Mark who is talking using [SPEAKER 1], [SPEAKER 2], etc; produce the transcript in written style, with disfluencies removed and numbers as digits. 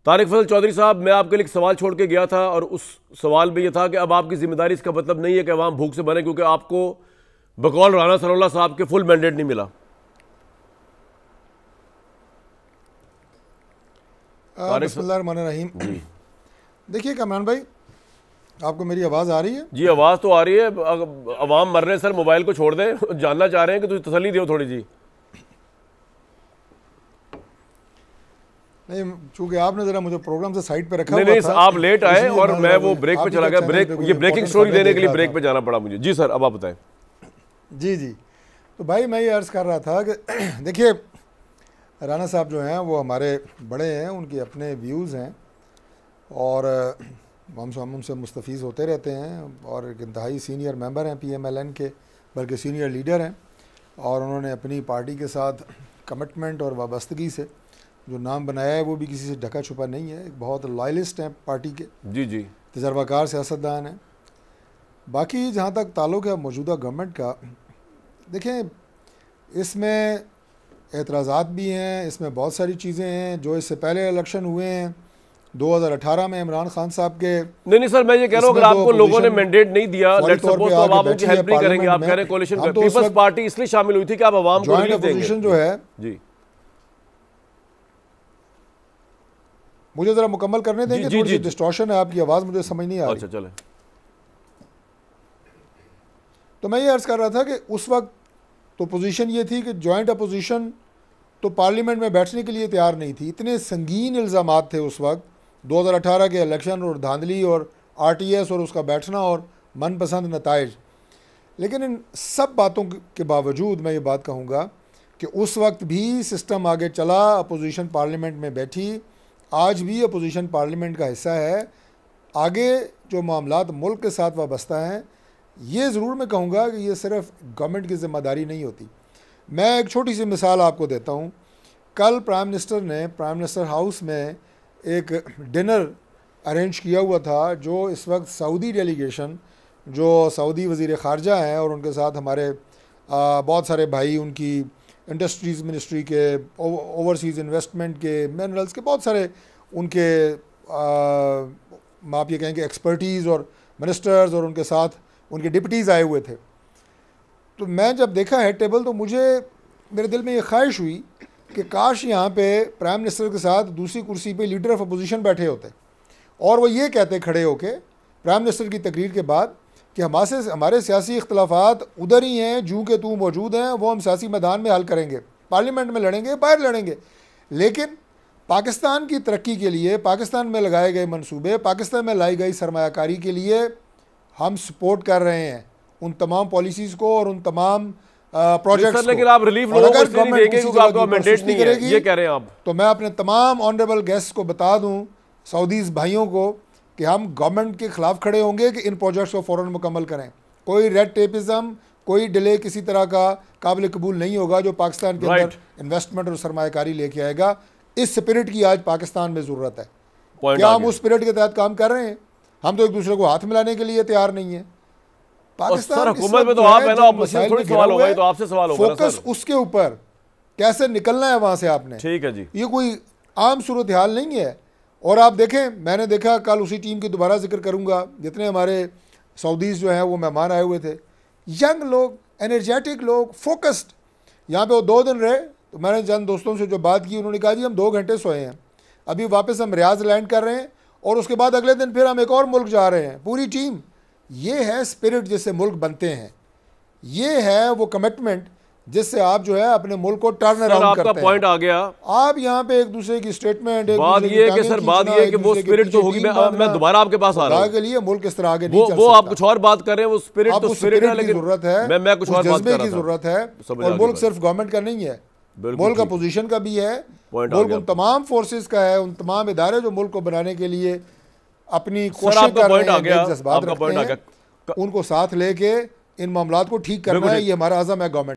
[SPEAKER 1] तारिक फजल चौधरी साहब, मैं आपके लिए एक सवाल छोड़ के गया था और उस सवाल में यह था कि अब आपकी जिम्मेदारी, इसका मतलब नहीं है कि अवाम भूख से मरे, क्योंकि आपको बकौल राना सनाउल्लाह साहब के फुल मैंडेट नहीं मिला।
[SPEAKER 2] बिस्मिल्लाहिर्रहमानिर्रहीम। देखिए कमरान भाई, आपको मेरी आवाज़ आ रही है?
[SPEAKER 1] जी आवाज़ तो आ रही है। अवाम मर रहे हैं सर, मोबाइल को छोड़ दें, जानना चाह रहे हैं कि तुझे तसल्ली दो थोड़ी जी।
[SPEAKER 2] नहीं, चूंकि आपने जरा मुझे प्रोग्राम से साइड पे रखा
[SPEAKER 1] नहीं,
[SPEAKER 2] हुआ
[SPEAKER 1] नहीं,
[SPEAKER 2] था,
[SPEAKER 1] आप लेट आए और मैं वो ब्रेक पे चला गया। ये ब्रेकिंग
[SPEAKER 2] important
[SPEAKER 1] स्टोरी
[SPEAKER 2] खबरें
[SPEAKER 1] देने के लिए
[SPEAKER 2] देख
[SPEAKER 1] ब्रेक
[SPEAKER 2] रहा
[SPEAKER 1] पे जाना पड़ा मुझे। जी सर, अब आप बताएं।
[SPEAKER 2] जी जी, तो भाई मैं ये अर्ज़ कर रहा था कि देखिए, राना साहब जो हैं वो हमारे बड़े हैं, उनके अपने व्यूज़ हैं और हम उनसे मुस्तफ़ीज़ होते रहते हैं और एक इंतहाई सीनियर मेंबर हैं PMLN के, बल्कि सीनियर लीडर हैं। और उन्होंने अपनी पार्टी के साथ कमिटमेंट और वाबस्तगी से जो नाम बनाया है वो भी किसी से ढका छुपा नहीं है। एक बहुत लॉयलिस्ट हैं पार्टी के,
[SPEAKER 1] जी जी,
[SPEAKER 2] तजर्बाकार सियासतदान हैं। बाकी जहाँ तक ताल्लुक़ है मौजूदा गवर्नमेंट का, देखें इसमें एतराज़ात भी हैं, इसमें बहुत सारी चीज़ें हैं जो इससे पहले इलेक्शन हुए हैं 2018 में इमरान खान साहब के।
[SPEAKER 1] नहीं सर, मैं ये कह रहा हूँ अगर आपको लोगों ने मैंडेट नहीं दिया, लेट्स सपोज, तो अब आप उनकी हेल्प नहीं करेंगे। आप कह रहे हैं कोalition में पीपल्स पार्टी इसलिए शामिल हुई थी कि आप आवाम को रिलीफ देंगे।
[SPEAKER 2] अपोजिशन जो है,
[SPEAKER 1] जी
[SPEAKER 2] मुझे ज़रा मुकम्मल करने देंगे।
[SPEAKER 1] जी,
[SPEAKER 2] थोड़ी सी
[SPEAKER 1] जी।
[SPEAKER 2] डिस्टॉर्शन है, आपकी आवाज़ मुझे समझ नहीं आ रही।
[SPEAKER 1] अच्छा चले।
[SPEAKER 2] तो मैं ये अर्ज़ कर रहा था कि उस वक्त तो पोजीशन ये थी कि जॉइंट अपोजिशन तो पार्लियामेंट में बैठने के लिए तैयार नहीं थी। इतने संगीन इल्ज़ामात थे उस वक्त, 2018 के इलेक्शन और धांधली और RTS और उसका बैठना और मनपसंद नताइज। लेकिन इन सब बातों के बावजूद मैं ये बात कहूँगा कि उस वक्त भी सिस्टम आगे चला, अपोजिशन पार्लियामेंट में बैठी, आज भी अपोजिशन पार्लियामेंट का हिस्सा है। आगे जो मामलात मुल्क के साथ वाबस्ता हैं, ये ज़रूर मैं कहूँगा कि ये सिर्फ गवर्नमेंट की ज़िम्मेदारी नहीं होती। मैं एक छोटी सी मिसाल आपको देता हूँ। कल प्राइम मिनिस्टर ने प्राइम मिनिस्टर हाउस में एक डिनर अरेंज किया हुआ था, जो इस वक्त सऊदी डेलीगेशन, जो सऊदी वज़ीर ख़ारजा हैं और उनके साथ हमारे बहुत सारे भाई, उनकी इंडस्ट्रीज़ मिनिस्ट्री के, ओवरसीज़ इन्वेस्टमेंट के, मिनरल्स के, बहुत सारे उनके आप ये कहेंगे एक्सपर्टीज़ और मिनिस्टर्स और उनके साथ उनके डिप्टीज़ आए हुए थे। तो मैं जब देखा हेड टेबल तो मेरे दिल में ये ख्वाहिश हुई कि काश यहाँ पे प्राइम मिनिस्टर के साथ दूसरी कुर्सी पे लीडर ऑफ अपोजिशन बैठे होते और वो ये कहते खड़े होके प्राइम मिनिस्टर की तकरीर के बाद कि हमारे सियासी इख्तलाफात उधर ही हैं, जूँ के तू मौजूद हैं, वो हम सियासी मैदान में हल करेंगे, पार्लियामेंट में लड़ेंगे, बाहर लड़ेंगे, लेकिन पाकिस्तान की तरक्की के लिए, पाकिस्तान में लगाए गए मंसूबे, पाकिस्तान में लाई गई सरमायाकारी के लिए हम सपोर्ट कर रहे हैं उन तमाम पॉलिसीज़ को और उन तमाम प्रोजेक्ट्स को।
[SPEAKER 1] लेकिन आप रिलीफ लोगों को इसलिए नहीं देंगे क्योंकि आपका मैंडेट नहीं है, ये कह रहे हैं आप।
[SPEAKER 2] तो मैं अपने तमाम ऑनरेबल गेस्ट को बता दूं, सऊदीज़ भाइयों को, कि हम गवर्नमेंट के ख़िलाफ़ खड़े होंगे कि इन प्रोजेक्ट्स को फ़ौरन मुकम्मल करें। कोई रेड टेपिज़म, कोई डिले किसी तरह का काबिल कबूल नहीं होगा जो पाकिस्तान के अंदर इन्वेस्टमेंट और सरमायाकारी लेके आएगा। इस स्पिरिट की आज पाकिस्तान में ज़रूरत है। क्या हम उस स्पिरिट के तहत काम कर रहे हैं? हम तो एक दूसरे को हाथ मिलाने के लिए तैयार नहीं है।
[SPEAKER 1] पाकिस्तान हुकूमत में तो आप है ना, ऑपोजिशन थोड़ी सवाल होगा, तो आपसे सवाल होगा।
[SPEAKER 2] फोकस उसके ऊपर कैसे निकलना है वहां से आपने।
[SPEAKER 1] ठीक है जी,
[SPEAKER 2] ये कोई आम सूरत हाल नहीं है। और आप देखें, मैंने देखा कल उसी टीम की दोबारा जिक्र करूंगा, जितने हमारे सऊदीज़ जो हैं वो मेहमान आए हुए थे, यंग लोग, एनर्जेटिक लोग, फोकस्ड। यहाँ पे वो 2 दिन रहे, तो मैंने चंद दोस्तों से जो बात की, उन्होंने कहा जी हम 2 घंटे सोए हैं, अभी वापस हम रियाज लैंड कर रहे हैं और उसके बाद अगले दिन फिर हम एक और मुल्क जा रहे हैं, पूरी टीम। ये है स्पिरिट जिससे मुल्क बनते हैं, ये है वो कमिटमेंट जिससे आप जो है अपने मुल्क को टर्न अराउंड करते हैं।
[SPEAKER 1] आपका पॉइंट आ गया।
[SPEAKER 2] आप यहाँ पे एक दूसरे की स्टेटमेंट,
[SPEAKER 1] बात ये है कि सर, बात ये है कि वो स्पिरिट तो होगी। मैं दोबारा आपके पास आ रहा हूँ
[SPEAKER 2] के लिए मुल्क इस तरह आगे नहीं चल सकता।
[SPEAKER 1] वो आप कुछ और बात कर रहे हैं, वो स्पिरिट तो स्पिरिट है, लेकिन
[SPEAKER 2] जरूरत है,
[SPEAKER 1] मैं कुछ और बात कर रहा था।
[SPEAKER 2] की जरूरत है। और मुल्क सिर्फ गवर्नमेंट का नहीं है, मुल्क अपोजिशन का भी है, मुल्क उन तमाम फोर्सेस का है, उन तमाम इदारे जो मुल्क को बनाने के लिए अपनी कोशिश कर रहे हैं, जज्बात रखते हैं, उनको साथ लेके इन मामलात को ठीक करना है। ये हमारा अज़म है गवर्नमेंट।